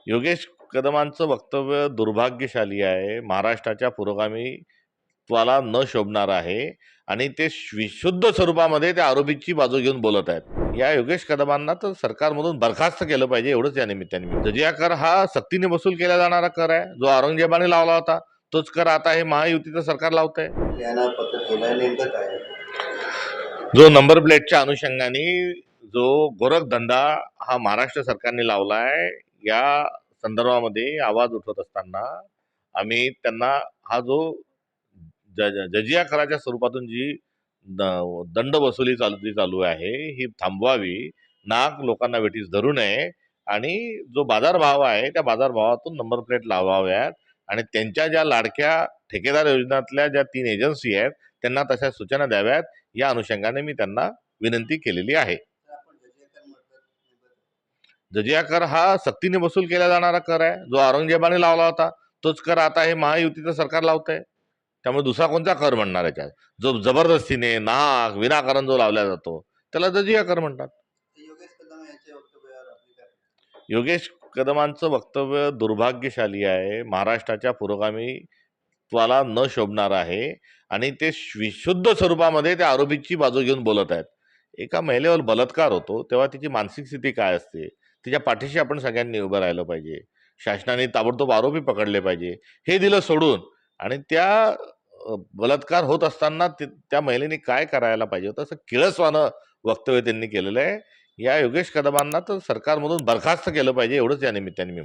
योगेश कदमांचं वक्तव्य दुर्भाग्यशाली आहे. महाराष्ट्राच्या पुरोगामीत्वाला न शोभणार आहे आणि ते विशुद्ध स्वरूपामध्ये त्या आरोपीची बाजू घेऊन बोलत आहेत. या योगेश कदमांना तर सरकारमधून बरखास्त केलं पाहिजे, एवढंच या निमित्ताने. जजिया कर हा सक्तीने वसूल केला जाणारा कर आहे. जो औरंगजेबाने लावला होता तोच कर आता हे महायुतीचं सरकार लावत आहे. जो नंबर प्लेटच्या अनुषंगाने जो गोरखधंदा हा महाराष्ट्र सरकारने लावलाय, या संदर्भामध्ये आवाज उठवत असताना आम्ही त्यांना हा जो जजिया कराच्या स्वरूपातून जी दंड वसुली चालू आहे ही थांबवावी. नाक लोकांना वेठीस धरू नये आणि जो बाजारभाव आहे त्या बाजारभावातून नंबर प्लेट लावाव्यात आणि त्यांच्या ज्या लाडक्या ठेकेदार योजनातल्या ज्या 3 एजन्सी आहेत त्यांना तशा सूचना द्याव्यात. या अनुषंगाने मी त्यांना विनंती केलेली आहे. जजिया कर हा सक्तीने वसूल केला जाणारा कर आहे. जो औरंगजेबाने लावला होता तोच कर आता हे महायुतीचं सरकार लावत आहे. त्यामुळे दुसरा कोणता कर म्हणणार याच्यात? जो जबरदस्तीने नाहक विनाकारण जो लावला जातो त्याला जजिया कर म्हणतात. योगेश कदमांचं वक्तव्य दुर्भाग्यशाली आहे. महाराष्ट्राच्या पुरोगामीत्वाला न शोभणार आहे आणि ते विशुद्ध स्वरूपामध्ये त्या आरोपीची बाजू घेऊन बोलत आहेत. एका महिलेवर बलात्कार होतो तेव्हा तिची मानसिक स्थिती काय असते, तिच्या पाठीशी आपण सगळ्यांनी उभं राहिलं पाहिजे. शासनाने ताबडतोब आरोपी पकडले पाहिजे. हे दिलं सोडून आणि त्या बलात्कार होत असताना त्या महिलेने काय करायला पाहिजे होतं असं किळसवानं वक्तव्य त्यांनी केलेलं आहे. या योगेश कदमांना तर सरकारमधून बरखास्त केलं पाहिजे, एवढंच या निमित्ताने मी